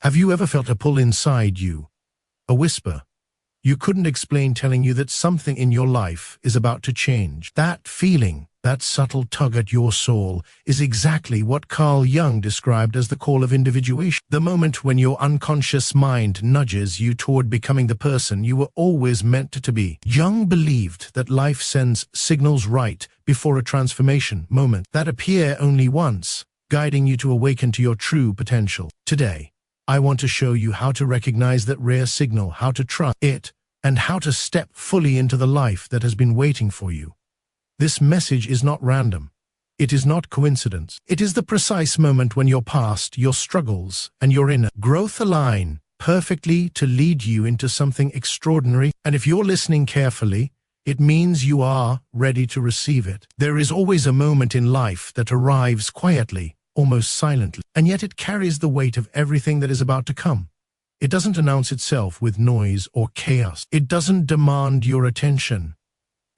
Have you ever felt a pull inside you? A whisper you couldn't explain telling you that something in your life is about to change? That feeling, that subtle tug at your soul, is exactly what Carl Jung described as the call of individuation. The moment when your unconscious mind nudges you toward becoming the person you were always meant to be. Jung believed that life sends signals right before a transformation moment that appear only once, guiding you to awaken to your true potential. Today, I want to show you how to recognize that rare signal, how to trust it, and how to step fully into the life that has been waiting for you. This message is not random. It is not coincidence. It is the precise moment when your past, your struggles, and your inner growth align perfectly to lead you into something extraordinary. And if you're listening carefully, it means you are ready to receive it. There is always a moment in life that arrives quietly, almost silently, and yet it carries the weight of everything that is about to come. It doesn't announce itself with noise or chaos. It doesn't demand your attention.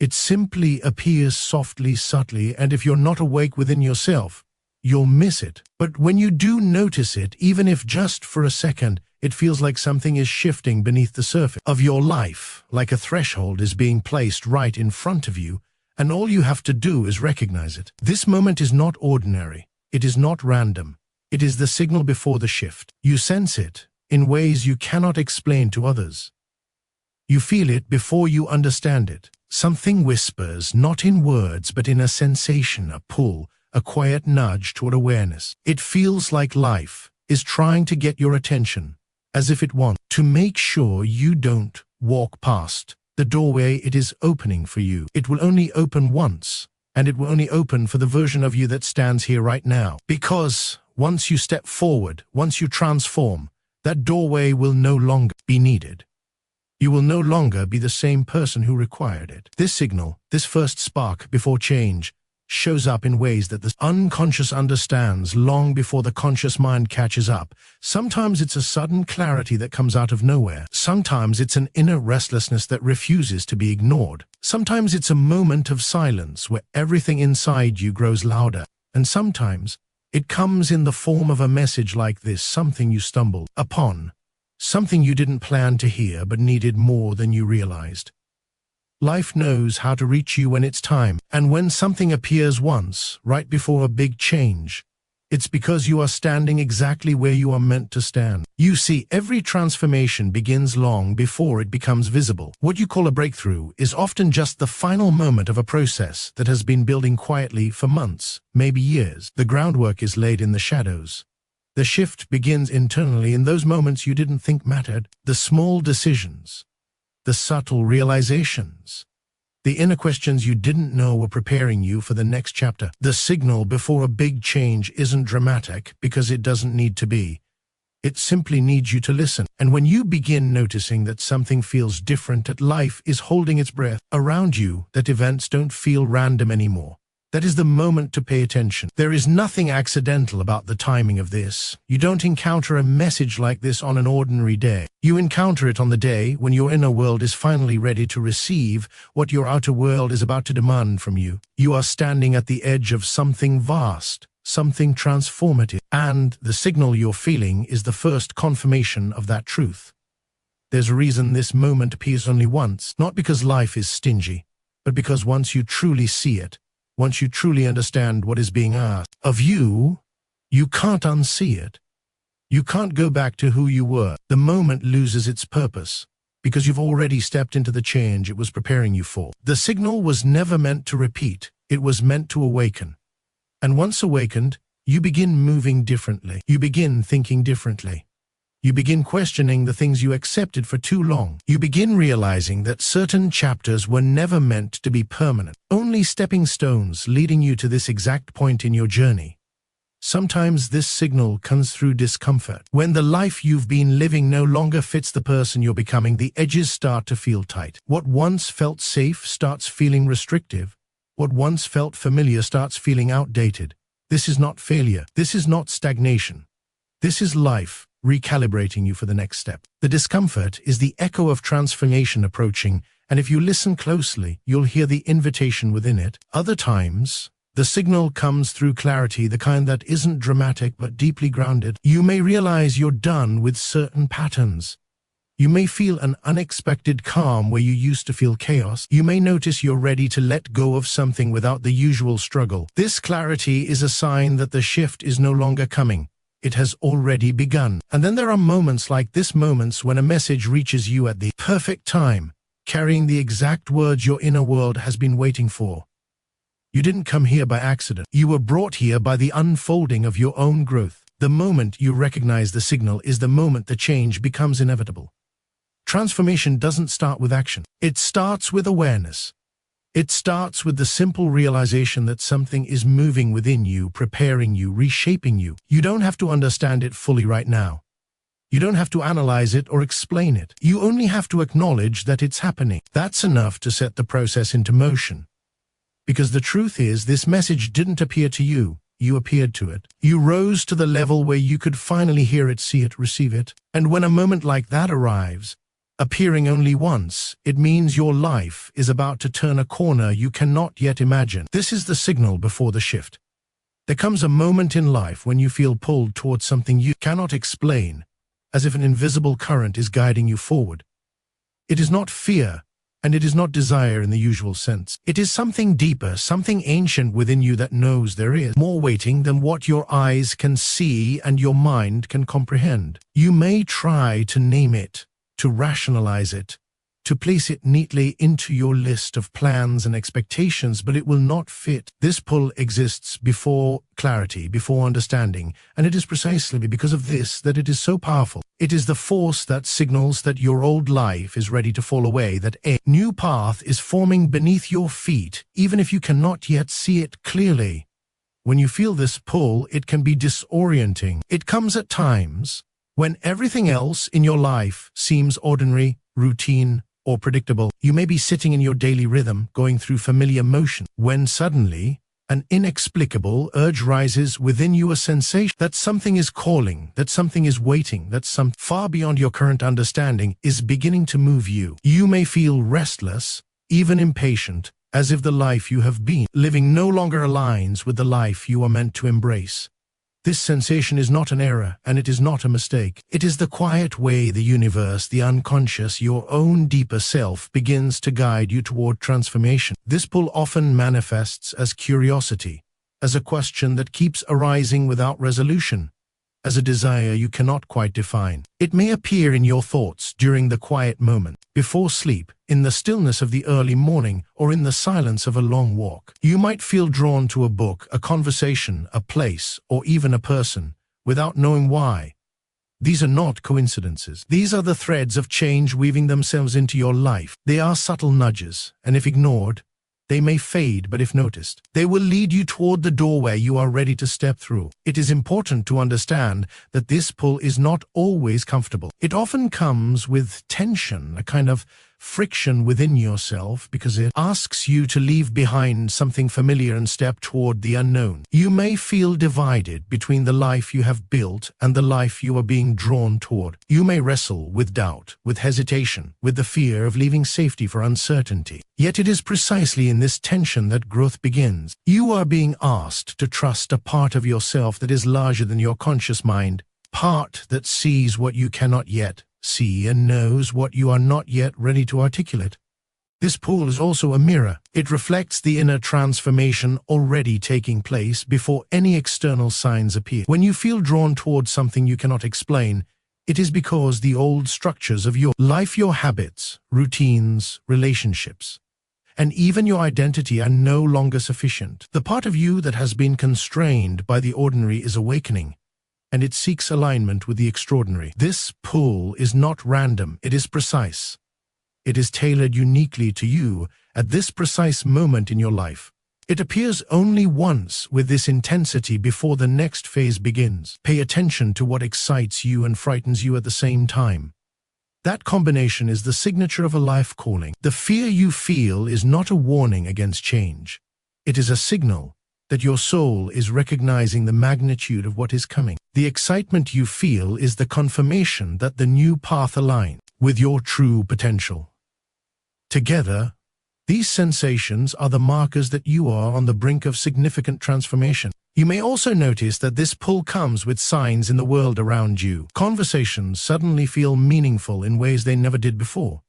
It simply appears softly, subtly, and if you're not awake within yourself, you'll miss it. But when you do notice it, even if just for a second, it feels like something is shifting beneath the surface of your life, like a threshold is being placed right in front of you, and all you have to do is recognize it. This moment is not ordinary. It is not random. It is the signal before the shift. You sense it in ways you cannot explain to others. You feel it before you understand it. Something whispers, not in words, but in a sensation, a pull, a quiet nudge toward awareness. It feels like life is trying to get your attention, as if it wants to make sure you don't walk past the doorway it is opening for you. It will only open once, and it will only open for the version of you that stands here right now. Because once you step forward, once you transform, that doorway will no longer be needed. You will no longer be the same person who required it. This signal, this first spark before change, shows up in ways that the unconscious understands long before the conscious mind catches up. Sometimes it's a sudden clarity that comes out of nowhere. Sometimes it's an inner restlessness that refuses to be ignored. Sometimes it's a moment of silence where everything inside you grows louder. And sometimes it comes in the form of a message like this, something you stumbled upon, something you didn't plan to hear but needed more than you realized. Life knows how to reach you when it's time, and when something appears once, right before a big change, it's because you are standing exactly where you are meant to stand. You see, every transformation begins long before it becomes visible. What you call a breakthrough is often just the final moment of a process that has been building quietly for months, maybe years. The groundwork is laid in the shadows. The shift begins internally in those moments you didn't think mattered, the small decisions, the subtle realizations, the inner questions you didn't know were preparing you for the next chapter. The signal before a big change isn't dramatic because it doesn't need to be. It simply needs you to listen. And when you begin noticing that something feels different, that life is holding its breath around you, that events don't feel random anymore, that is the moment to pay attention. There is nothing accidental about the timing of this. You don't encounter a message like this on an ordinary day. You encounter it on the day when your inner world is finally ready to receive what your outer world is about to demand from you. You are standing at the edge of something vast, something transformative, and the signal you're feeling is the first confirmation of that truth. There's a reason this moment appears only once, not because life is stingy, but because once you truly see it, once you truly understand what is being asked of you, you can't unsee it. You can't go back to who you were. The moment loses its purpose because you've already stepped into the change it was preparing you for. The signal was never meant to repeat. It was meant to awaken. And once awakened, you begin moving differently. You begin thinking differently. You begin questioning the things you accepted for too long. You begin realizing that certain chapters were never meant to be permanent, only stepping stones leading you to this exact point in your journey. Sometimes this signal comes through discomfort. When the life you've been living no longer fits the person you're becoming, the edges start to feel tight. What once felt safe starts feeling restrictive. What once felt familiar starts feeling outdated. This is not failure. This is not stagnation. This is life recalibrating you for the next step. The discomfort is the echo of transformation approaching, and if you listen closely, you'll hear the invitation within it. Other times, The signal comes through clarity, the kind that isn't dramatic but deeply grounded. You may realize you're done with certain patterns. You may feel an unexpected calm where you used to feel chaos. You may notice you're ready to let go of something without the usual struggle. This clarity is a sign that the shift is no longer coming. It has already begun. And then there are moments like this, moments when a message reaches you at the perfect time, carrying the exact words your inner world has been waiting for. You didn't come here by accident. You were brought here by the unfolding of your own growth. The moment you recognize the signal is the moment the change becomes inevitable. Transformation doesn't start with action. It starts with awareness. It starts with the simple realization that something is moving within you, preparing you, reshaping you. You don't have to understand it fully right now. You don't have to analyze it or explain it. You only have to acknowledge that it's happening. That's enough to set the process into motion. Because the truth is, this message didn't appear to you. You appeared to it. You rose to the level where you could finally hear it, see it, receive it. And when a moment like that arrives, appearing only once, it means your life is about to turn a corner you cannot yet imagine. This is the signal before the shift. There comes a moment in life when you feel pulled towards something you cannot explain, as if an invisible current is guiding you forward. It is not fear, and it is not desire in the usual sense. It is something deeper, something ancient within you that knows there is more waiting than what your eyes can see and your mind can comprehend. You may try to name it, to rationalize it, to place it neatly into your list of plans and expectations, but it will not fit. This pull exists before clarity, before understanding, and it is precisely because of this that it is so powerful. It is the force that signals that your old life is ready to fall away, that a new path is forming beneath your feet, even if you cannot yet see it clearly. When you feel this pull, it can be disorienting. It comes at times when everything else in your life seems ordinary, routine, or predictable. You may be sitting in your daily rhythm, going through familiar motion, when suddenly an inexplicable urge rises within you, a sensation that something is calling, that something is waiting, that something far beyond your current understanding is beginning to move you. You may feel restless, even impatient, as if the life you have been living no longer aligns with the life you are meant to embrace. This sensation is not an error, and it is not a mistake. It is the quiet way the universe, the unconscious, your own deeper self begins to guide you toward transformation. This pull often manifests as curiosity, as a question that keeps arising without resolution, as a desire you cannot quite define. It may appear in your thoughts during the quiet moment, before sleep, in the stillness of the early morning, or in the silence of a long walk. You might feel drawn to a book, a conversation, a place, or even a person, without knowing why. These are not coincidences. These are the threads of change weaving themselves into your life. They are subtle nudges, and if ignored, they may fade, but if noticed, they will lead you toward the doorway you are ready to step through. It is important to understand that this pull is not always comfortable. It often comes with tension, a kind of friction within yourself, because it asks you to leave behind something familiar and step toward the unknown. You may feel divided between the life you have built and the life you are being drawn toward. You may wrestle with doubt, with hesitation, with the fear of leaving safety for uncertainty. Yet it is precisely in this tension that growth begins. You are being asked to trust a part of yourself that is larger than your conscious mind, part that sees what you cannot yet see and knows what you are not yet ready to articulate. This pull is also a mirror. It reflects the inner transformation already taking place before any external signs appear. When you feel drawn towards something you cannot explain, it is because the old structures of your life, your habits, routines, relationships, and even your identity are no longer sufficient. The part of you that has been constrained by the ordinary is awakening, and it seeks alignment with the extraordinary. This pull is not random, it is precise. It is tailored uniquely to you at this precise moment in your life. It appears only once with this intensity before the next phase begins. Pay attention to what excites you and frightens you at the same time. That combination is the signature of a life calling. The fear you feel is not a warning against change. It is a signal that your soul is recognizing the magnitude of what is coming. The excitement you feel is the confirmation that the new path aligns with your true potential. Together, These sensations are the markers that you are on the brink of significant transformation. You may also notice that this pull comes with signs in the world around you. Conversations suddenly feel meaningful in ways they never did before.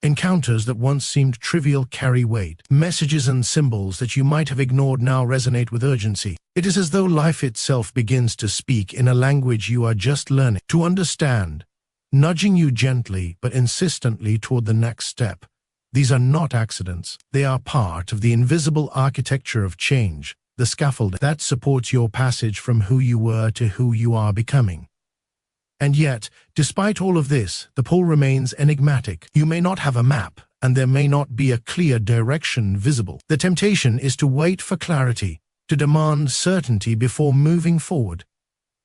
Encounters that once seemed trivial carry weight. Messages and symbols that you might have ignored now resonate with urgency. It is as though life itself begins to speak in a language you are just learning to understand, nudging you gently but insistently toward the next step. These are not accidents. They are part of the invisible architecture of change, the scaffold that supports your passage from who you were to who you are becoming. And yet, despite all of this, the pull remains enigmatic. You may not have a map, and there may not be a clear direction visible. The temptation is to wait for clarity, to demand certainty before moving forward.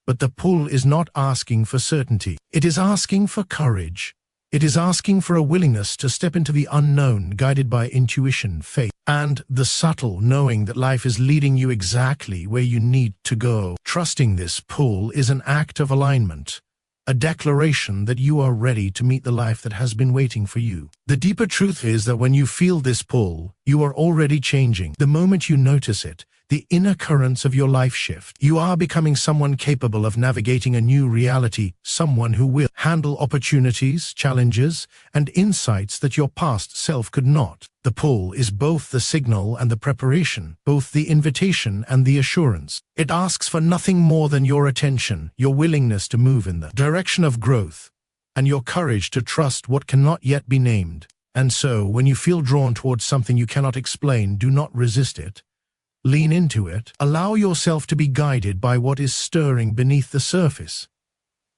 But the pull is not asking for certainty. It is asking for courage. It is asking for a willingness to step into the unknown, guided by intuition, faith, and the subtle knowing that life is leading you exactly where you need to go. Trusting this pull is an act of alignment, a declaration that you are ready to meet the life that has been waiting for you. The deeper truth is that when you feel this pull, you are already changing. The moment you notice it, the inner currents of your life shift. You are becoming someone capable of navigating a new reality, someone who will handle opportunities, challenges, and insights that your past self could not. The pull is both the signal and the preparation, both the invitation and the assurance. It asks for nothing more than your attention, your willingness to move in the direction of growth, and your courage to trust what cannot yet be named. And so, when you feel drawn towards something you cannot explain, do not resist it. Lean into it. Allow yourself to be guided by what is stirring beneath the surface.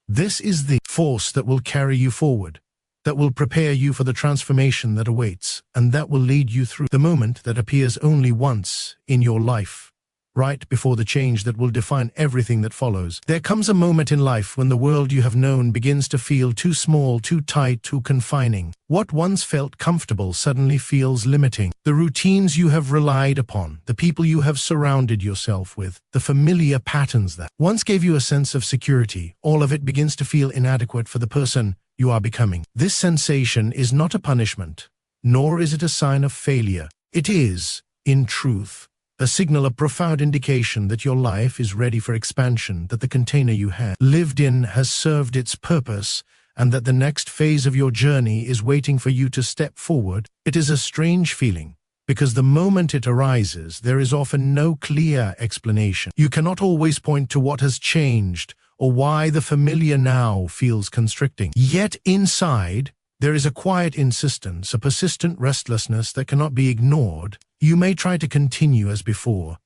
This is the force that will carry you forward, that will prepare you for the transformation that awaits, and that will lead you through the moment that appears only once in your life, right before the change that will define everything that follows. There comes a moment in life when the world you have known begins to feel too small, too tight, too confining. What once felt comfortable suddenly feels limiting. The routines you have relied upon, the people you have surrounded yourself with, the familiar patterns that once gave you a sense of security, all of it begins to feel inadequate for the person you are becoming. This sensation is not a punishment, nor is it a sign of failure. It is, in truth, a signal of profound indication that your life is ready for expansion, that the container you had lived in has served its purpose, and that the next phase of your journey is waiting for you to step forward. It is a strange feeling, because the moment it arises, there is often no clear explanation. You cannot always point to what has changed, or why the familiar now feels constricting. Yet inside, there is a quiet insistence, a persistent restlessness that cannot be ignored. You may try to continue as before,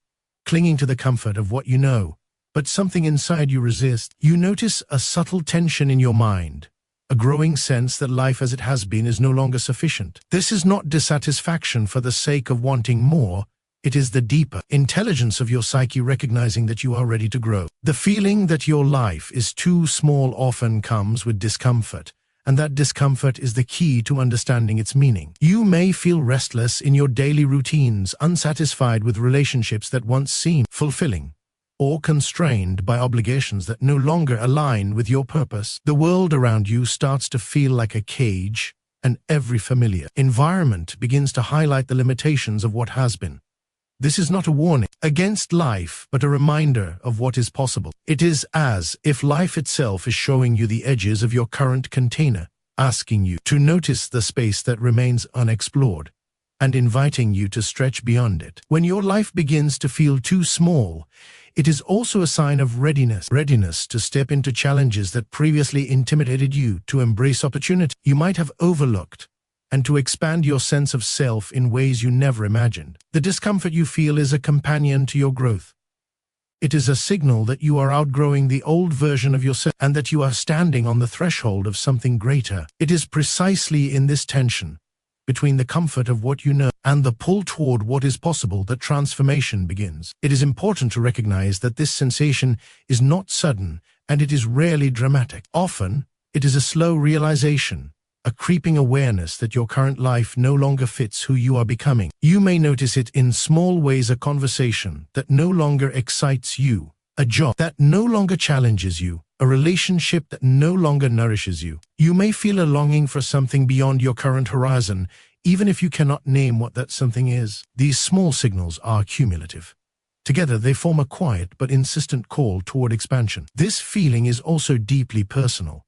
clinging to the comfort of what you know, but something inside you resists. You notice a subtle tension in your mind, a growing sense that life as it has been is no longer sufficient. This is not dissatisfaction for the sake of wanting more. It is the deeper intelligence of your psyche recognizing that you are ready to grow. The feeling that your life is too small often comes with discomfort, and that discomfort is the key to understanding its meaning. You may feel restless in your daily routines, unsatisfied with relationships that once seemed fulfilling, or constrained by obligations that no longer align with your purpose. The world around you starts to feel like a cage, and every familiar environment begins to highlight the limitations of what has been. This is not a warning against life, but a reminder of what is possible. It is as if life itself is showing you the edges of your current container, asking you to notice the space that remains unexplored, and inviting you to stretch beyond it. When your life begins to feel too small, it is also a sign of readiness to step into challenges that previously intimidated you, to embrace opportunity you might have overlooked, and to expand your sense of self in ways you never imagined. The discomfort you feel is a companion to your growth. It is a signal that you are outgrowing the old version of yourself and that you are standing on the threshold of something greater. It is precisely in this tension between the comfort of what you know and the pull toward what is possible that transformation begins. It is important to recognize that this sensation is not sudden, and it is rarely dramatic. Often, it is a slow realization, a creeping awareness that your current life no longer fits who you are becoming. You may notice it in small ways: a conversation that no longer excites you, a job that no longer challenges you, a relationship that no longer nourishes you. You may feel a longing for something beyond your current horizon, even if you cannot name what that something is. These small signals are cumulative. Together, they form a quiet but insistent call toward expansion. This feeling is also deeply personal.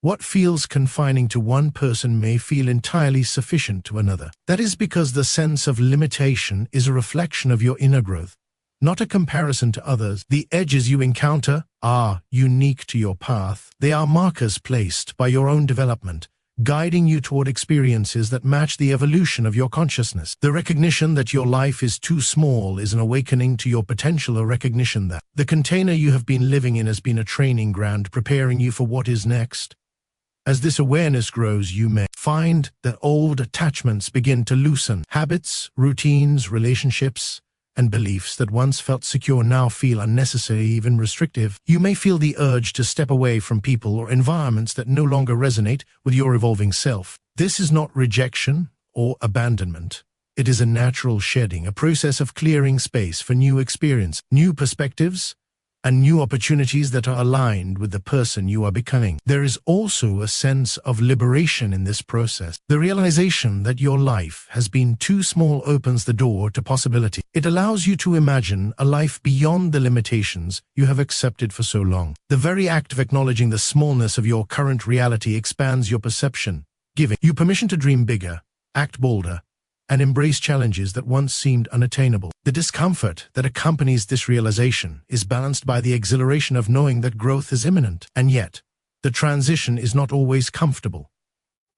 What feels confining to one person may feel entirely sufficient to another. That is because the sense of limitation is a reflection of your inner growth, not a comparison to others. The edges you encounter are unique to your path. They are markers placed by your own development, guiding you toward experiences that match the evolution of your consciousness. The recognition that your life is too small is an awakening to your potential, a recognition that the container you have been living in has been a training ground preparing you for what is next. As this awareness grows, you may find that old attachments begin to loosen. Habits, routines, relationships, and beliefs that once felt secure now feel unnecessary, even restrictive. You may feel the urge to step away from people or environments that no longer resonate with your evolving self. This is not rejection or abandonment. It is a natural shedding, a process of clearing space for new experience, new perspectives, and new opportunities that are aligned with the person you are becoming. There is also a sense of liberation in this process. The realization that your life has been too small opens the door to possibility. It allows you to imagine a life beyond the limitations you have accepted for so long. The very act of acknowledging the smallness of your current reality expands your perception, giving you permission to dream bigger, act bolder, and embrace challenges that once seemed unattainable. The discomfort that accompanies this realization is balanced by the exhilaration of knowing that growth is imminent. And yet, the transition is not always comfortable.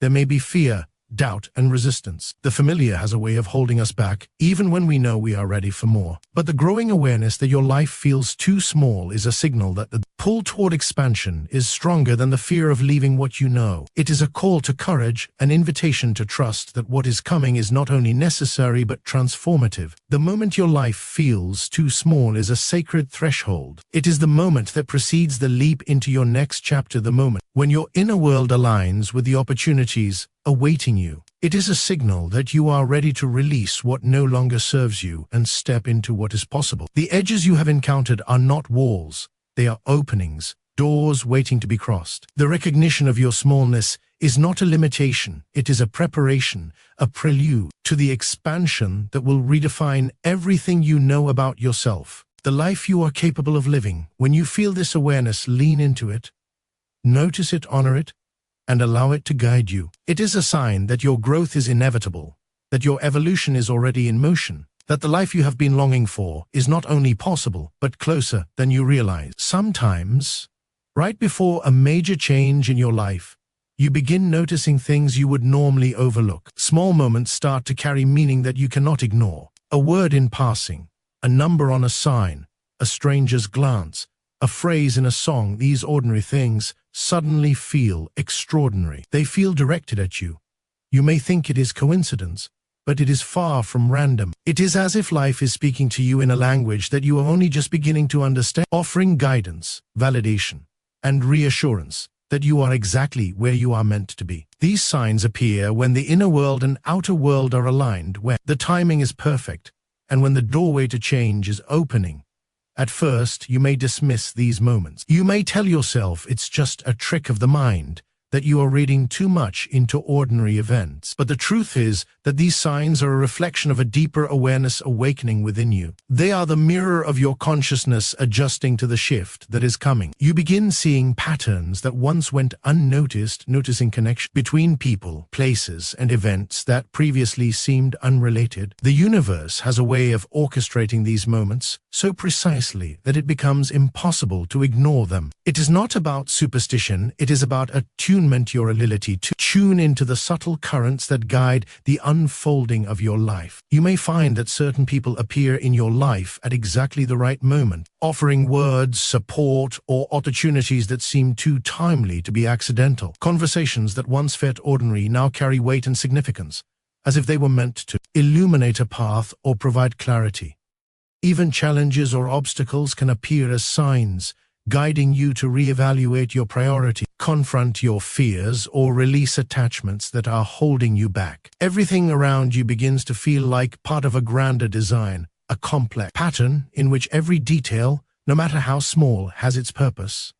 There may be fear, doubt, and resistance. The familiar has a way of holding us back, even when we know we are ready for more. But the growing awareness that your life feels too small is a signal that the pull toward expansion is stronger than the fear of leaving what you know. It is a call to courage, an invitation to trust that what is coming is not only necessary but transformative. The moment your life feels too small is a sacred threshold. It is the moment that precedes the leap into your next chapter, the moment when your inner world aligns with the opportunities awaiting you. It is a signal that you are ready to release what no longer serves you and step into what is possible. The edges you have encountered are not walls. They are openings, doors waiting to be crossed. The recognition of your smallness is not a limitation. It is a preparation, a prelude to the expansion that will redefine everything you know about yourself. The life you are capable of living. When you feel this awareness, lean into it, notice it, honor it, and allow it to guide you. It is a sign that your growth is inevitable, that your evolution is already in motion, that the life you have been longing for is not only possible, but closer than you realize. Sometimes, right before a major change in your life, you begin noticing things you would normally overlook. Small moments start to carry meaning that you cannot ignore. A word in passing, a number on a sign, a stranger's glance, a phrase in a song. These ordinary things suddenly feel extraordinary. They feel directed at you. You may think it is coincidence, but it is far from random. It is as if life is speaking to you in a language that you are only just beginning to understand, offering guidance, validation, and reassurance that you are exactly where you are meant to be. These signs appear when the inner world and outer world are aligned, when the timing is perfect, and when the doorway to change is opening. At first, you may dismiss these moments. You may tell yourself it's just a trick of the mind, that you are reading too much into ordinary events. But the truth is that these signs are a reflection of a deeper awareness awakening within you. They are the mirror of your consciousness adjusting to the shift that is coming. You begin seeing patterns that once went unnoticed, noticing connection between people, places, and events that previously seemed unrelated. The universe has a way of orchestrating these moments so precisely that it becomes impossible to ignore them. It is not about superstition, it is about attunement, your ability to tune into the subtle currents that guide the unfolding of your life. You may find that certain people appear in your life at exactly the right moment, offering words, support, or opportunities that seem too timely to be accidental. Conversations that once felt ordinary now carry weight and significance, as if they were meant to illuminate a path or provide clarity. Even challenges or obstacles can appear as signs, guiding you to reevaluate your priority, confront your fears, or release attachments that are holding you back. Everything around you begins to feel like part of a grander design, a complex pattern in which every detail, no matter how small, has its purpose.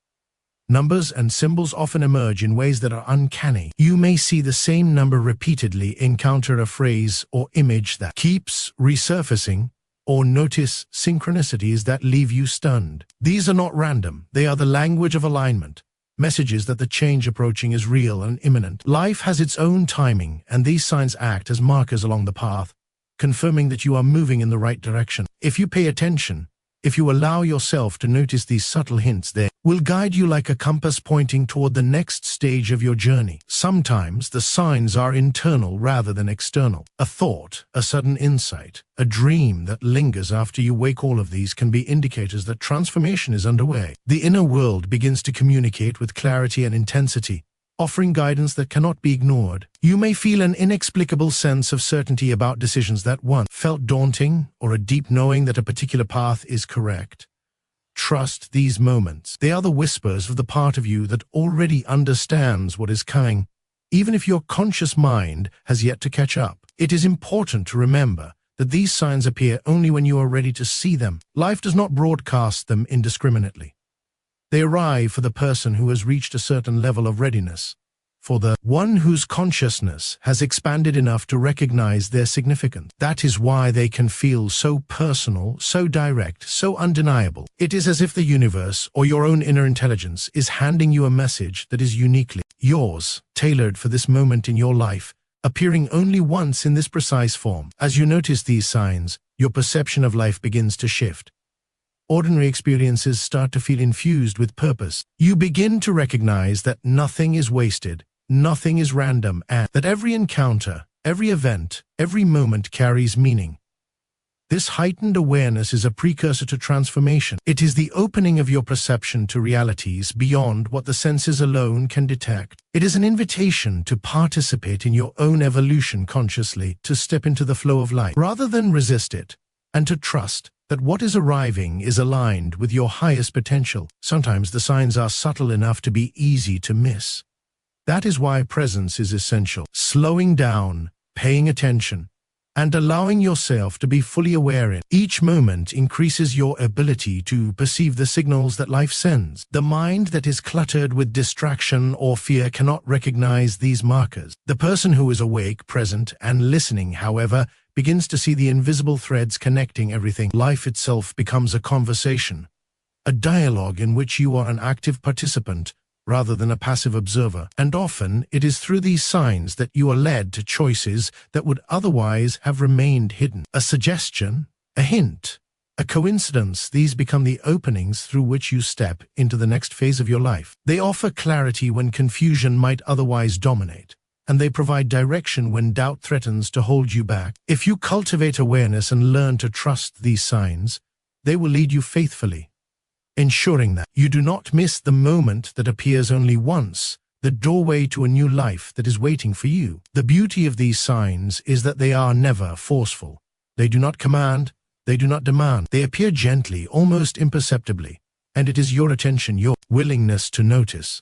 Numbers and symbols often emerge in ways that are uncanny. You may see the same number repeatedly, encounter a phrase or image that keeps resurfacing, or notice synchronicities that leave you stunned. These are not random. They are the language of alignment, messages that the change approaching is real and imminent. Life has its own timing, and these signs act as markers along the path, confirming that you are moving in the right direction. If you pay attention, if you allow yourself to notice these subtle hints, they will guide you like a compass pointing toward the next stage of your journey. Sometimes the signs are internal rather than external. A thought, a sudden insight, a dream that lingers after you wake. All of these can be indicators that transformation is underway. The inner world begins to communicate with clarity and intensity, offering guidance that cannot be ignored. You may feel an inexplicable sense of certainty about decisions that once felt daunting, or a deep knowing that a particular path is correct. Trust these moments. They are the whispers of the part of you that already understands what is coming, even if your conscious mind has yet to catch up. It is important to remember that these signs appear only when you are ready to see them. Life does not broadcast them indiscriminately. They arrive for the person who has reached a certain level of readiness, for the one whose consciousness has expanded enough to recognize their significance. That is why they can feel so personal, so direct, so undeniable. It is as if the universe or your own inner intelligence is handing you a message that is uniquely yours, tailored for this moment in your life, appearing only once in this precise form. As you notice these signs, your perception of life begins to shift. Ordinary experiences start to feel infused with purpose. You begin to recognize that nothing is wasted, nothing is random, and that every encounter, every event, every moment carries meaning. This heightened awareness is a precursor to transformation. It is the opening of your perception to realities beyond what the senses alone can detect. It is an invitation to participate in your own evolution consciously, to step into the flow of life rather than resist it, and to trust that what is arriving is aligned with your highest potential. Sometimes the signs are subtle enough to be easy to miss. That is why presence is essential. Slowing down, paying attention, and allowing yourself to be fully aware in each moment increases your ability to perceive the signals that life sends. The mind that is cluttered with distraction or fear cannot recognize these markers. The person who is awake, present, and listening, however, begins to see the invisible threads connecting everything. Life itself becomes a conversation, a dialogue in which you are an active participant rather than a passive observer. And often it is through these signs that you are led to choices that would otherwise have remained hidden. A suggestion, a hint, a coincidence, these become the openings through which you step into the next phase of your life. They offer clarity when confusion might otherwise dominate, and they provide direction when doubt threatens to hold you back. If you cultivate awareness and learn to trust these signs, they will lead you faithfully, ensuring that you do not miss the moment that appears only once, the doorway to a new life that is waiting for you. The beauty of these signs is that they are never forceful. They do not command, they do not demand. They appear gently, almost imperceptibly, and it is your attention, your willingness to notice,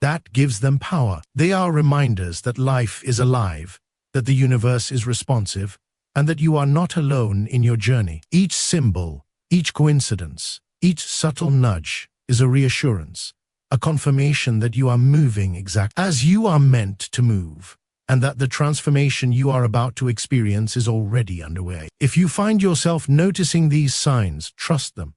that gives them power. They are reminders that life is alive, that the universe is responsive, and that you are not alone in your journey. Each symbol, each coincidence, each subtle nudge is a reassurance, a confirmation that you are moving exactly as you are meant to move, and that the transformation you are about to experience is already underway. If you find yourself noticing these signs, trust them.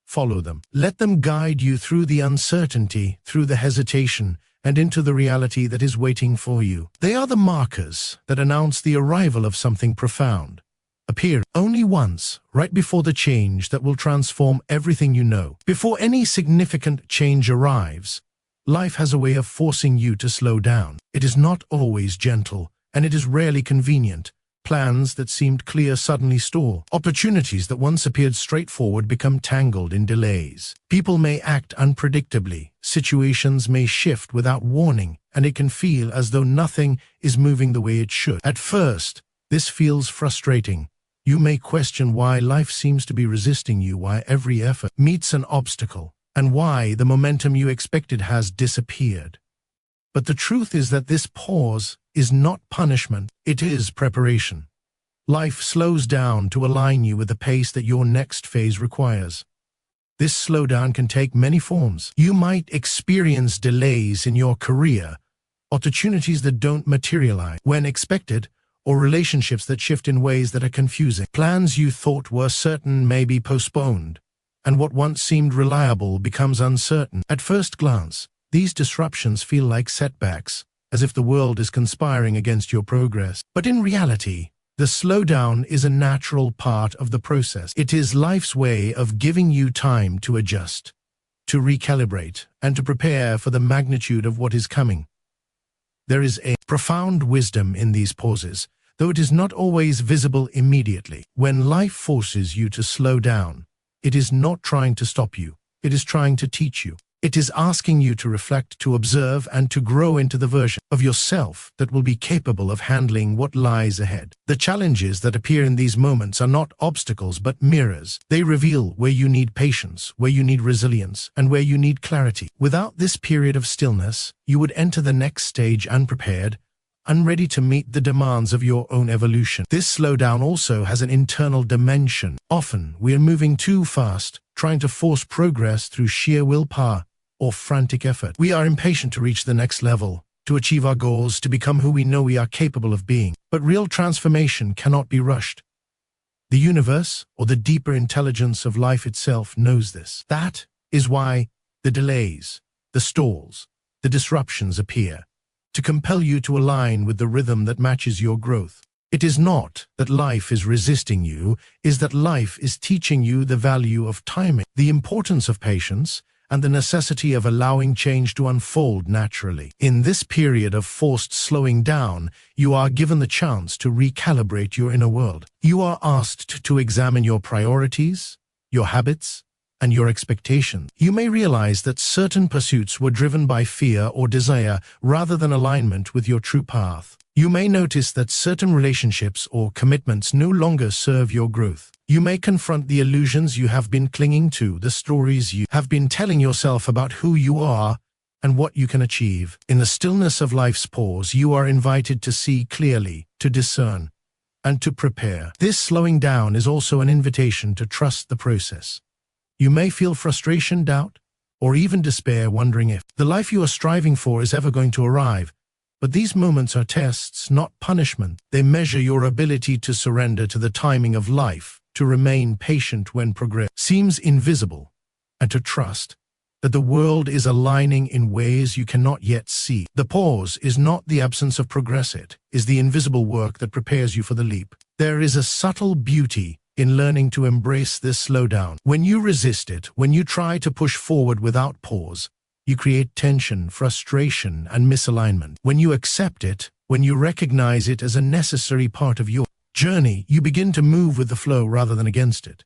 Follow them. Let them guide you through the uncertainty, through the hesitation, and into the reality that is waiting for you. They are the markers that announce the arrival of something profound, appear only once, right before the change that will transform everything you know. Before any significant change arrives, life has a way of forcing you to slow down. It is not always gentle, and it is rarely convenient. Plans that seemed clear suddenly stall. Opportunities that once appeared straightforward become tangled in delays. People may act unpredictably. Situations may shift without warning, and it can feel as though nothing is moving the way it should. At first, this feels frustrating. You may question why life seems to be resisting you, why every effort meets an obstacle, and why the momentum you expected has disappeared. But the truth is that this pause is not punishment, it is preparation. Life slows down to align you with the pace that your next phase requires. This slowdown can take many forms. You might experience delays in your career, opportunities that don't materialize when expected, or relationships that shift in ways that are confusing. Plans you thought were certain may be postponed, and what once seemed reliable becomes uncertain. At first glance, these disruptions feel like setbacks, as if the world is conspiring against your progress. But in reality, the slowdown is a natural part of the process. It is life's way of giving you time to adjust, to recalibrate, and to prepare for the magnitude of what is coming. There is a profound wisdom in these pauses, though it is not always visible immediately. When life forces you to slow down, it is not trying to stop you. It is trying to teach you. It is asking you to reflect, to observe, and to grow into the version of yourself that will be capable of handling what lies ahead. The challenges that appear in these moments are not obstacles but mirrors. They reveal where you need patience, where you need resilience, and where you need clarity. Without this period of stillness, you would enter the next stage unprepared, unready to meet the demands of your own evolution. This slowdown also has an internal dimension. Often, we are moving too fast, trying to force progress through sheer willpower or frantic effort. We are impatient to reach the next level, to achieve our goals, to become who we know we are capable of being. But real transformation cannot be rushed. The universe, or the deeper intelligence of life itself, knows this. That is why the delays, the stalls, the disruptions appear, to compel you to align with the rhythm that matches your growth. It is not that life is resisting you, it is that life is teaching you the value of timing, the importance of patience, and the necessity of allowing change to unfold naturally. In this period of forced slowing down, you are given the chance to recalibrate your inner world. You are asked to examine your priorities, your habits, and your expectations. You may realize that certain pursuits were driven by fear or desire rather than alignment with your true path. You may notice that certain relationships or commitments no longer serve your growth. You may confront the illusions you have been clinging to, the stories you have been telling yourself about who you are and what you can achieve. In the stillness of life's pause, you are invited to see clearly, to discern, and to prepare. This slowing down is also an invitation to trust the process. You may feel frustration, doubt, or even despair, wondering if the life you are striving for is ever going to arrive. But these moments are tests, not punishment. They measure your ability to surrender to the timing of life, to remain patient when progress seems invisible, and to trust that the world is aligning in ways you cannot yet see. The pause is not the absence of progress, it is the invisible work that prepares you for the leap. There is a subtle beauty in learning to embrace this slowdown. When you resist it, when you try to push forward without pause, you create tension, frustration, and misalignment. When you accept it, when you recognize it as a necessary part of your journey, you begin to move with the flow rather than against it.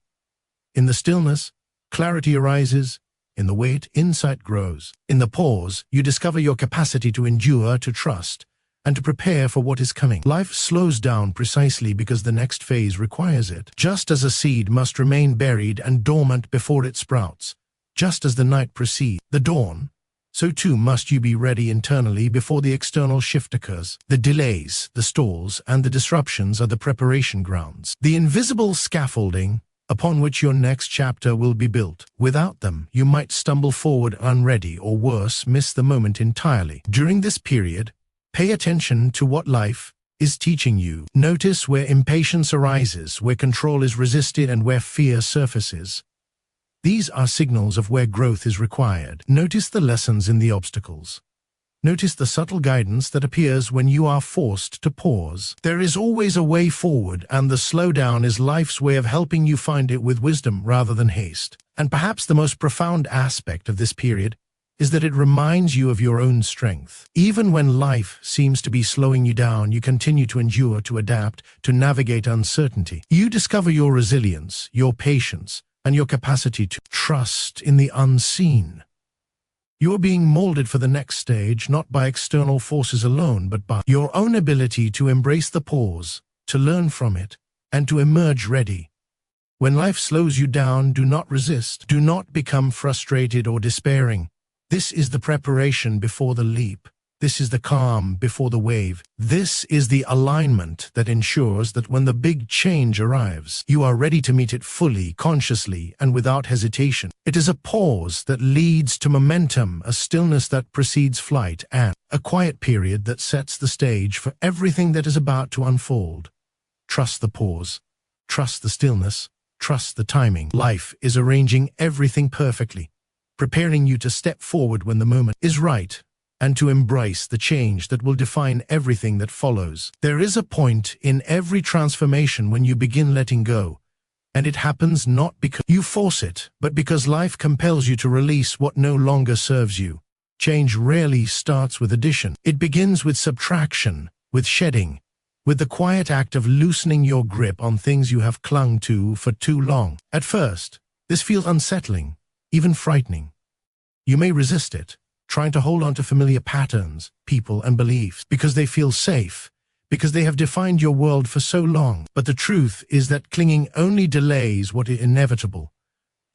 In the stillness, clarity arises. In the wait, insight grows. In the pause, you discover your capacity to endure, to trust, and to prepare for what is coming. Life slows down precisely because the next phase requires it. Just as a seed must remain buried and dormant before it sprouts, just as the night precedes the dawn, so too must you be ready internally before the external shift occurs. The delays, the stalls, and the disruptions are the preparation grounds, the invisible scaffolding upon which your next chapter will be built. Without them, you might stumble forward unready, or worse, miss the moment entirely. During this period, pay attention to what life is teaching you. Notice where impatience arises, where control is resisted, and where fear surfaces. These are signals of where growth is required. Notice the lessons in the obstacles. Notice the subtle guidance that appears when you are forced to pause. There is always a way forward, and the slowdown is life's way of helping you find it with wisdom rather than haste. And perhaps the most profound aspect of this period is that it reminds you of your own strength. Even when life seems to be slowing you down, you continue to endure, to adapt, to navigate uncertainty. You discover your resilience, your patience, and your capacity to trust in the unseen. You are being molded for the next stage, not by external forces alone, but by your own ability to embrace the pause, to learn from it, and to emerge ready. When life slows you down, do not resist. Do not become frustrated or despairing. This is the preparation before the leap. This is the calm before the wave. This is the alignment that ensures that when the big change arrives, you are ready to meet it fully, consciously, and without hesitation. It is a pause that leads to momentum, a stillness that precedes flight, and a quiet period that sets the stage for everything that is about to unfold. Trust the pause. Trust the stillness. Trust the timing. Life is arranging everything perfectly, preparing you to step forward when the moment is right, and to embrace the change that will define everything that follows. There is a point in every transformation when you begin letting go, and it happens not because you force it, but because life compels you to release what no longer serves you. Change rarely starts with addition. It begins with subtraction, with shedding, with the quiet act of loosening your grip on things you have clung to for too long. At first, this feels unsettling, even frightening. You may resist it, trying to hold on to familiar patterns, people, and beliefs, because they feel safe, because they have defined your world for so long. But the truth is that clinging only delays what is inevitable.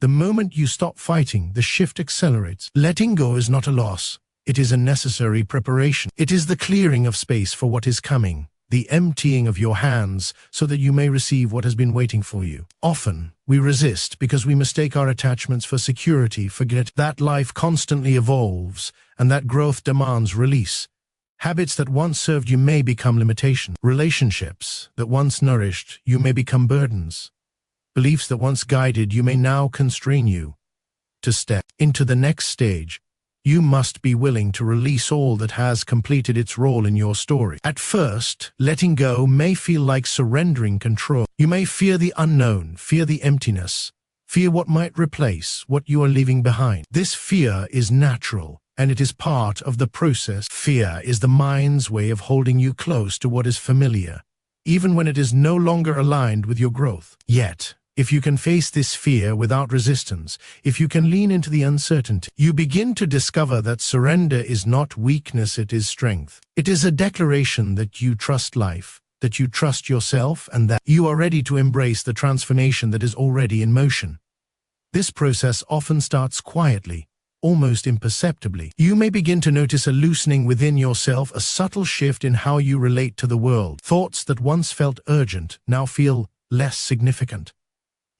The moment you stop fighting, the shift accelerates. Letting go is not a loss. It is a necessary preparation. It is the clearing of space for what is coming, the emptying of your hands so that you may receive what has been waiting for you. Often, we resist because we mistake our attachments for security, forget that life constantly evolves and that growth demands release. Habits that once served you may become limitations. Relationships that once nourished you may become burdens. Beliefs that once guided you may now constrain you. To step into the next stage, you must be willing to release all that has completed its role in your story. At first, letting go may feel like surrendering control. You may fear the unknown, fear the emptiness, fear what might replace what you are leaving behind. This fear is natural, and it is part of the process. Fear is the mind's way of holding you close to what is familiar, even when it is no longer aligned with your growth. Yet, if you can face this fear without resistance, if you can lean into the uncertainty, you begin to discover that surrender is not weakness, it is strength. It is a declaration that you trust life, that you trust yourself, and that you are ready to embrace the transformation that is already in motion. This process often starts quietly, almost imperceptibly. You may begin to notice a loosening within yourself, a subtle shift in how you relate to the world. Thoughts that once felt urgent now feel less significant.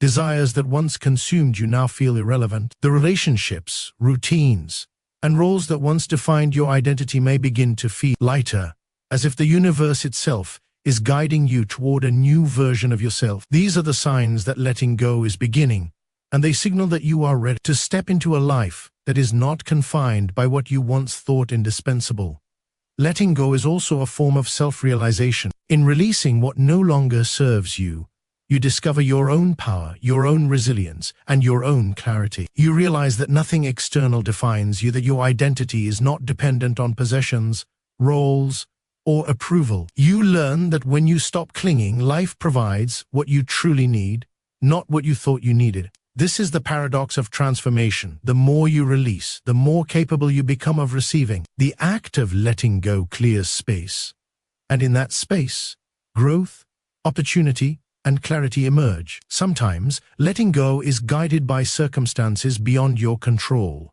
Desires that once consumed you now feel irrelevant. The relationships, routines, and roles that once defined your identity may begin to feel lighter, as if the universe itself is guiding you toward a new version of yourself. These are the signs that letting go is beginning, and they signal that you are ready to step into a life that is not confined by what you once thought indispensable. Letting go is also a form of self-realization. In releasing what no longer serves you, you discover your own power, your own resilience, and your own clarity. You realize that nothing external defines you, that your identity is not dependent on possessions, roles, or approval. You learn that when you stop clinging, life provides what you truly need, not what you thought you needed. This is the paradox of transformation. The more you release, the more capable you become of receiving. The act of letting go clears space, and in that space, growth, opportunity, and clarity emerge. Sometimes, letting go is guided by circumstances beyond your control.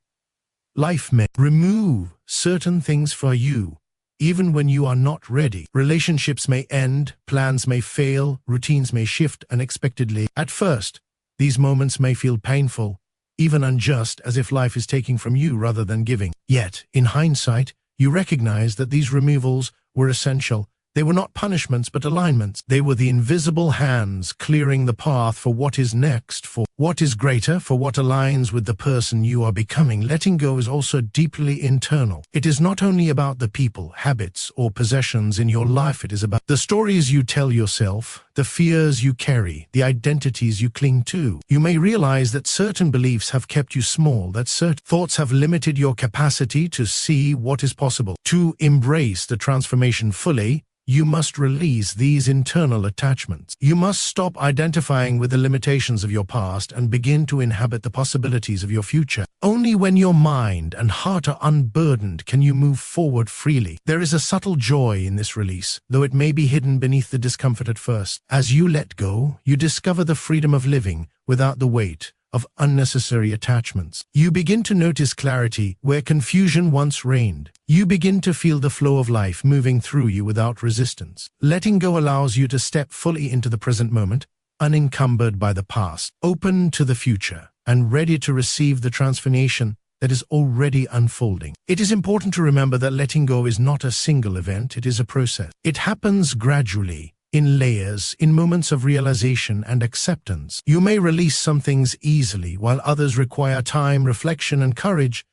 Life may remove certain things for you, even when you are not ready. Relationships may end, plans may fail, routines may shift unexpectedly. At first, these moments may feel painful, even unjust, as if life is taking from you rather than giving. Yet, in hindsight, you recognize that these removals were essential. They were not punishments but alignments. They were the invisible hands clearing the path for what is next, for what is greater, for what aligns with the person you are becoming. Letting go is also deeply internal. It is not only about the people, habits, or possessions in your life. It is about the stories you tell yourself, the fears you carry, the identities you cling to. You may realize that certain beliefs have kept you small, that certain thoughts have limited your capacity to see what is possible. To embrace the transformation fully, you must release these internal attachments. You must stop identifying with the limitations of your past and begin to inhabit the possibilities of your future. Only when your mind and heart are unburdened can you move forward freely. There is a subtle joy in this release, though it may be hidden beneath the discomfort at first. As you let go, you discover the freedom of living without the weight of unnecessary attachments. You begin to notice clarity where confusion once reigned. You begin to feel the flow of life moving through you without resistance. Letting go allows you to step fully into the present moment, unencumbered by the past, open to the future, and ready to receive the transformation that is already unfolding. It is important to remember that letting go is not a single event, it is a process. It happens gradually, in layers, in moments of realization and acceptance. You may release some things easily, while others require time, reflection, and courage.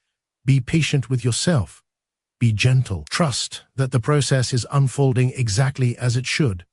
Be patient with yourself. Be gentle. Trust that the process is unfolding exactly as it should.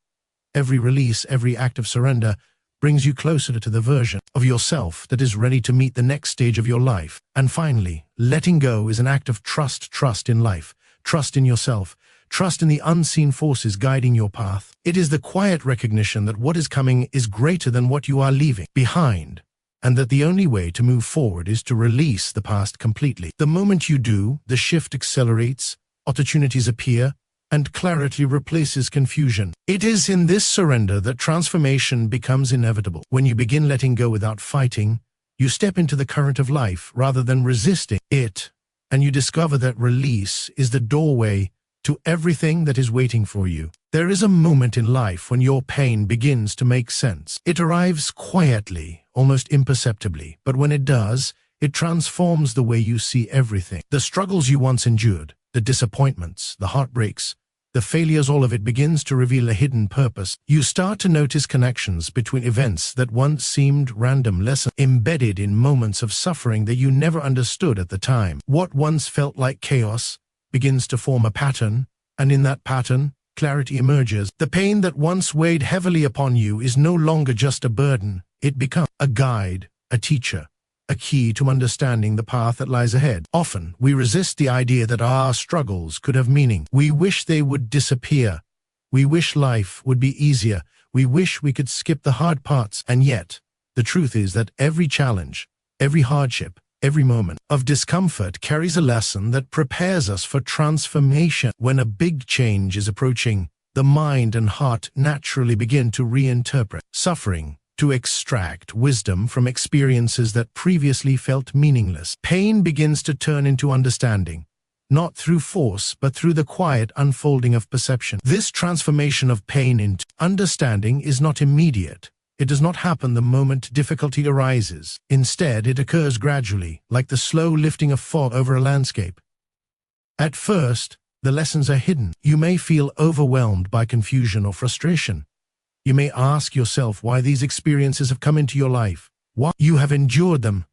Every release, every act of surrender brings you closer to the version of yourself that is ready to meet the next stage of your life. And finally, letting go is an act of trust. Trust in life, trust in yourself, trust in the unseen forces guiding your path. It is the quiet recognition that what is coming is greater than what you are leaving behind, and that the only way to move forward is to release the past completely. The moment you do, the shift accelerates, opportunities appear, and clarity replaces confusion. It is in this surrender that transformation becomes inevitable. When you begin letting go without fighting, you step into the current of life rather than resisting it, and you discover that release is the doorway to everything that is waiting for you. There is a moment in life when your pain begins to make sense. It arrives quietly, almost imperceptibly, but when it does, it transforms the way you see everything. The struggles you once endured, the disappointments, the heartbreaks, the failures, all of it begins to reveal a hidden purpose. You start to notice connections between events that once seemed random, lessons embedded in moments of suffering that you never understood at the time. What once felt like chaos begins to form a pattern, and in that pattern, clarity emerges. The pain that once weighed heavily upon you is no longer just a burden. It becomes a guide, a teacher, a key to understanding the path that lies ahead. Often, we resist the idea that our struggles could have meaning. We wish they would disappear. We wish life would be easier. We wish we could skip the hard parts. And yet, the truth is that every challenge, every hardship, every moment of discomfort carries a lesson that prepares us for transformation. When a big change is approaching, the mind and heart naturally begin to reinterpret suffering, to extract wisdom from experiences that previously felt meaningless. Pain begins to turn into understanding, not through force, but through the quiet unfolding of perception. This transformation of pain into understanding is not immediate. It does not happen the moment difficulty arises. Instead, it occurs gradually, like the slow lifting of fog over a landscape. At first, the lessons are hidden. You may feel overwhelmed by confusion or frustration. You may ask yourself why these experiences have come into your life, why you have endured them,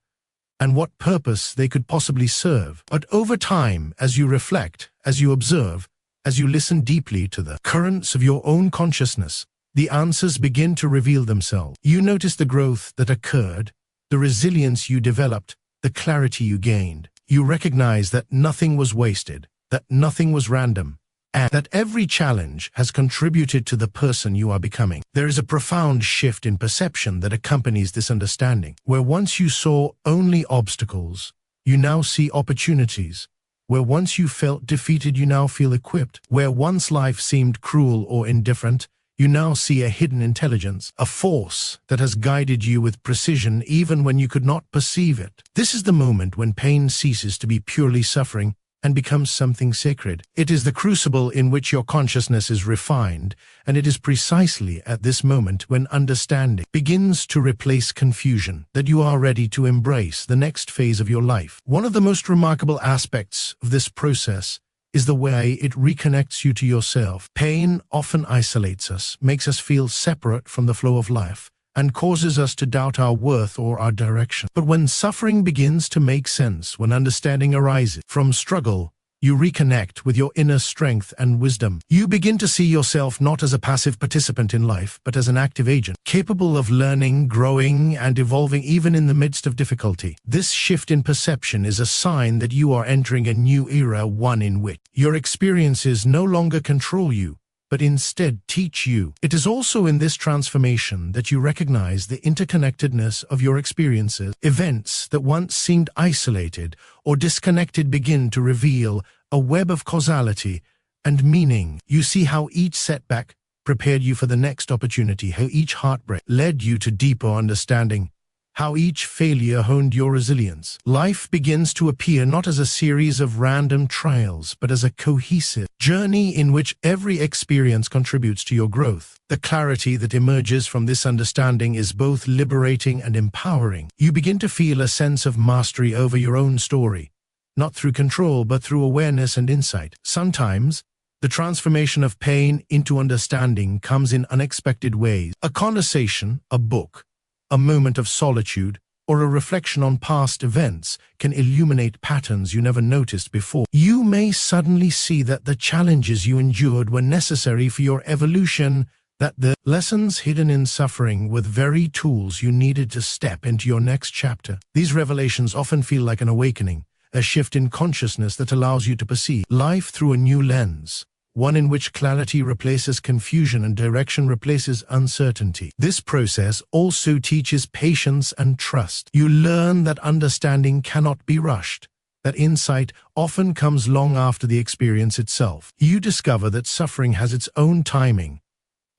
and what purpose they could possibly serve. But over time, as you reflect, as you observe, as you listen deeply to the currents of your own consciousness, the answers begin to reveal themselves. You notice the growth that occurred, the resilience you developed, the clarity you gained. You recognize that nothing was wasted, that nothing was random, and that every challenge has contributed to the person you are becoming. There is a profound shift in perception that accompanies this understanding. Where once you saw only obstacles, you now see opportunities. Where once you felt defeated, you now feel equipped. Where once life seemed cruel or indifferent, you now see a hidden intelligence, a force that has guided you with precision even when you could not perceive it. This is the moment when pain ceases to be purely suffering and becomes something sacred. It is the crucible in which your consciousness is refined, and it is precisely at this moment when understanding begins to replace confusion that you are ready to embrace the next phase of your life. One of the most remarkable aspects of this process is the way it reconnects you to yourself. Pain often isolates us, makes us feel separate from the flow of life, and causes us to doubt our worth or our direction. But when suffering begins to make sense, when understanding arises from struggle, you reconnect with your inner strength and wisdom. You begin to see yourself not as a passive participant in life, but as an active agent, capable of learning, growing, and evolving even in the midst of difficulty. This shift in perception is a sign that you are entering a new era, one in which your experiences no longer control you, but instead teach you. It is also in this transformation that you recognize the interconnectedness of your experiences. Events that once seemed isolated or disconnected begin to reveal a web of causality and meaning. You see how each setback prepared you for the next opportunity, how each heartbreak led you to deeper understanding, how each failure honed your resilience. Life begins to appear not as a series of random trials, but as a cohesive journey in which every experience contributes to your growth. The clarity that emerges from this understanding is both liberating and empowering. You begin to feel a sense of mastery over your own story, not through control, but through awareness and insight. Sometimes, the transformation of pain into understanding comes in unexpected ways. A conversation, a book, a moment of solitude, or a reflection on past events can illuminate patterns you never noticed before. You may suddenly see that the challenges you endured were necessary for your evolution, that the lessons hidden in suffering were the very tools you needed to step into your next chapter. These revelations often feel like an awakening, a shift in consciousness that allows you to perceive life through a new lens, one in which clarity replaces confusion and direction replaces uncertainty. This process also teaches patience and trust. You learn that understanding cannot be rushed, that insight often comes long after the experience itself. You discover that suffering has its own timing,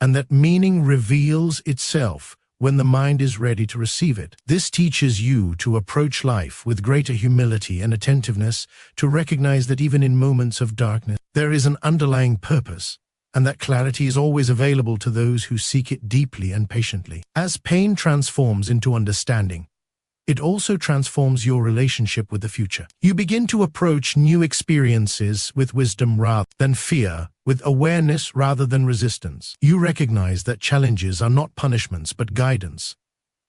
and that meaning reveals itself when the mind is ready to receive it. This teaches you to approach life with greater humility and attentiveness, to recognize that even in moments of darkness, there is an underlying purpose, and that clarity is always available to those who seek it deeply and patiently. As pain transforms into understanding, it also transforms your relationship with the future. You begin to approach new experiences with wisdom rather than fear, with awareness rather than resistance. You recognize that challenges are not punishments but guidance,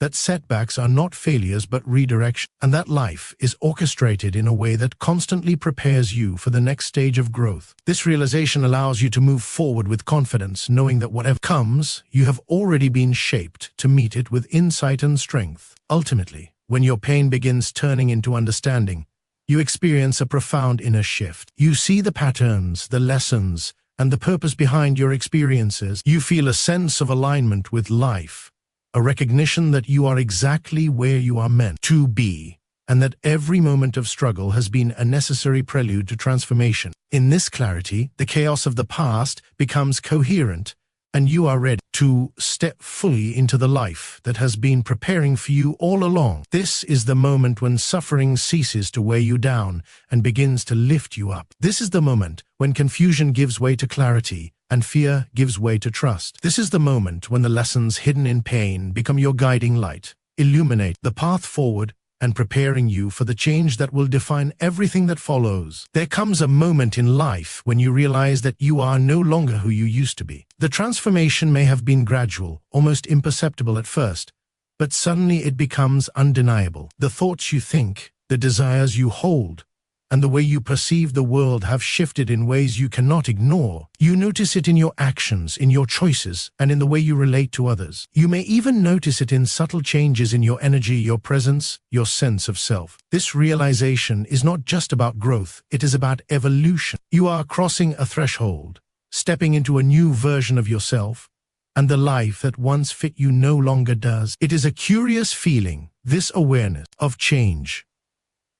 that setbacks are not failures but redirection, and that life is orchestrated in a way that constantly prepares you for the next stage of growth. This realization allows you to move forward with confidence, knowing that whatever comes, you have already been shaped to meet it with insight and strength. Ultimately, when your pain begins turning into understanding, you experience a profound inner shift. You see the patterns, the lessons, and the purpose behind your experiences. You feel a sense of alignment with life, a recognition that you are exactly where you are meant to be, and that every moment of struggle has been a necessary prelude to transformation. In this clarity, the chaos of the past becomes coherent, and you are ready to step fully into the life that has been preparing for you all along. This is the moment when suffering ceases to weigh you down and begins to lift you up. This is the moment when confusion gives way to clarity and fear gives way to trust. This is the moment when the lessons hidden in pain become your guiding light, illuminate the path forward, and preparing you for the change that will define everything that follows. There comes a moment in life when you realize that you are no longer who you used to be. The transformation may have been gradual, almost imperceptible at first, but suddenly it becomes undeniable. The thoughts you think, the desires you hold, and the way you perceive the world have shifted in ways you cannot ignore. You notice it in your actions, in your choices, and in the way you relate to others. You may even notice it in subtle changes in your energy, your presence, your sense of self. This realization is not just about growth, it is about evolution. You are crossing a threshold, stepping into a new version of yourself, and the life that once fit you no longer does. It is a curious feeling, this awareness of change.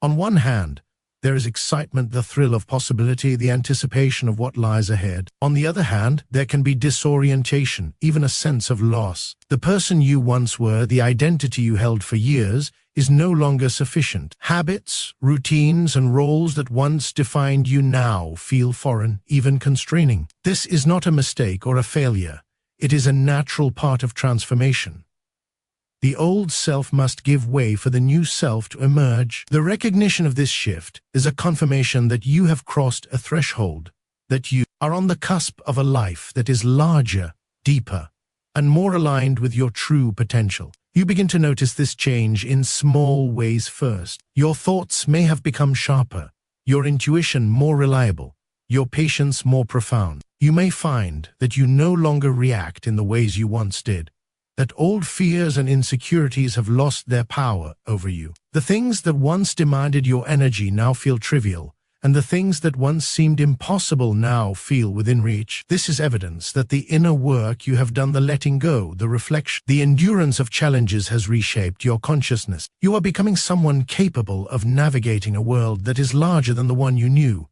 On one hand, there is excitement, the thrill of possibility, the anticipation of what lies ahead. On the other hand, there can be disorientation, even a sense of loss. The person you once were, the identity you held for years, is no longer sufficient. Habits, routines, and roles that once defined you now feel foreign, even constraining. This is not a mistake or a failure. It is a natural part of transformation. The old self must give way for the new self to emerge. The recognition of this shift is a confirmation that you have crossed a threshold, that you are on the cusp of a life that is larger, deeper, and more aligned with your true potential. You begin to notice this change in small ways first. Your thoughts may have become sharper, your intuition more reliable, your patience more profound. You may find that you no longer react in the ways you once did, that old fears and insecurities have lost their power over you. The things that once demanded your energy now feel trivial, and the things that once seemed impossible now feel within reach. This is evidence that the inner work you have done, the letting go, the reflection, the endurance of challenges has reshaped your consciousness. You are becoming someone capable of navigating a world that is larger than the one you knew.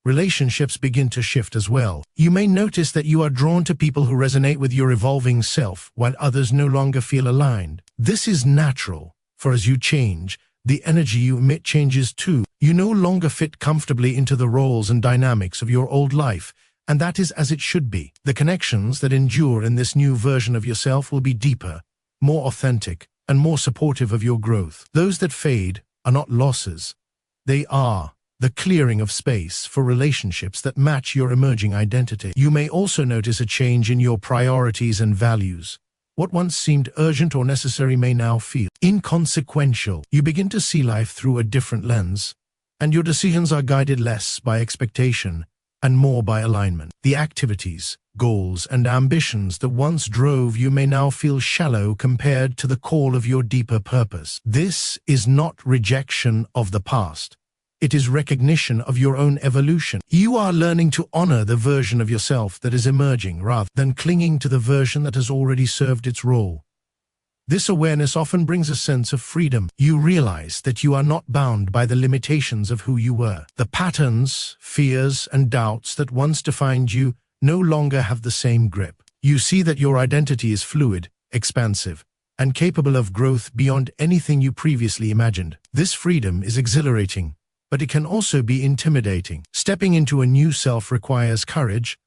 Relationships begin to shift as well. You may notice that you are drawn to people who resonate with your evolving self, while others no longer feel aligned. This is natural, For as you change, the energy you emit changes too. You no longer fit comfortably into the roles and dynamics of your old life, and that is as it should be. The connections that endure in this new version of yourself will be deeper, more authentic, and more supportive of your growth. Those that fade are not losses. They are the clearing of space for relationships that match your emerging identity. You may also notice a change in your priorities and values. What once seemed urgent or necessary may now feel inconsequential. You begin to see life through a different lens, and your decisions are guided less by expectation and more by alignment. The activities, goals, and ambitions that once drove you may now feel shallow compared to the call of your deeper purpose. This is not rejection of the past. It is recognition of your own evolution. You are learning to honor the version of yourself that is emerging rather than clinging to the version that has already served its role. This awareness often brings a sense of freedom. You realize that you are not bound by the limitations of who you were. The patterns, fears, and doubts that once defined you no longer have the same grip. You see that your identity is fluid, expansive, and capable of growth beyond anything you previously imagined. This freedom is exhilarating, but it can also be intimidating. Stepping into a new self requires courage,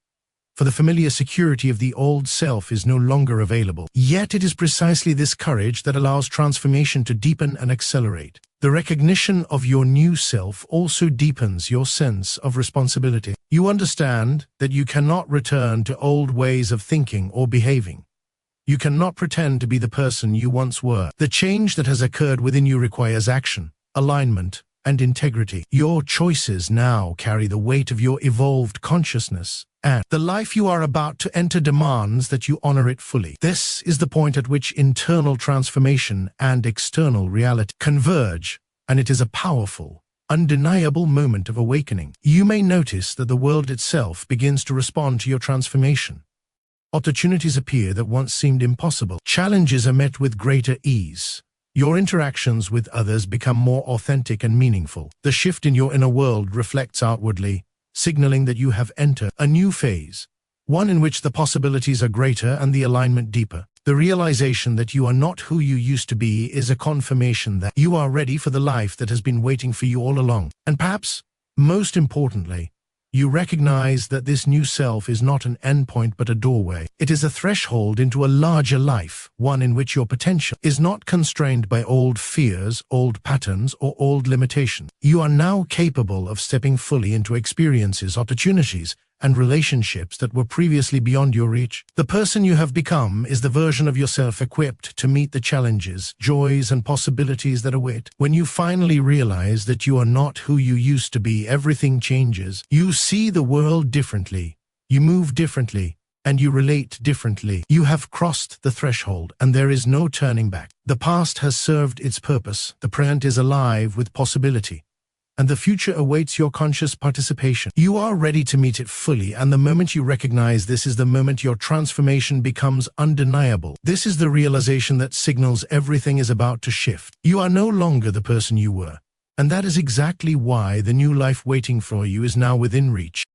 for the familiar security of the old self is no longer available. Yet it is precisely this courage that allows transformation to deepen and accelerate. The recognition of your new self also deepens your sense of responsibility. You understand that you cannot return to old ways of thinking or behaving. You cannot pretend to be the person you once were. The change that has occurred within you requires action, alignment, and integrity. Your choices now carry the weight of your evolved consciousness, and the life you are about to enter demands that you honor it fully. This is the point at which internal transformation and external reality converge, and it is a powerful, undeniable moment of awakening. You may notice that the world itself begins to respond to your transformation. Opportunities appear that once seemed impossible. Challenges are met with greater ease. Your interactions with others become more authentic and meaningful. The shift in your inner world reflects outwardly, signaling that you have entered a new phase, one in which the possibilities are greater and the alignment deeper. The realization that you are not who you used to be is a confirmation that you are ready for the life that has been waiting for you all along. And perhaps, most importantly, you recognize that this new self is not an endpoint but a doorway. It is a threshold into a larger life, one in which your potential is not constrained by old fears, old patterns, or old limitations. You are now capable of stepping fully into experiences, opportunities, and relationships that were previously beyond your reach. The person you have become is the version of yourself equipped to meet the challenges, joys, and possibilities that await. When you finally realize that you are not who you used to be, everything changes. You see the world differently, you move differently, and you relate differently. You have crossed the threshold, and there is no turning back. The past has served its purpose, the present is alive with possibility, and the future awaits your conscious participation. You are ready to meet it fully, and the moment you recognize this is the moment your transformation becomes undeniable. This is the realization that signals everything is about to shift. You are no longer the person you were, and that is exactly why the new life waiting for you is now within reach.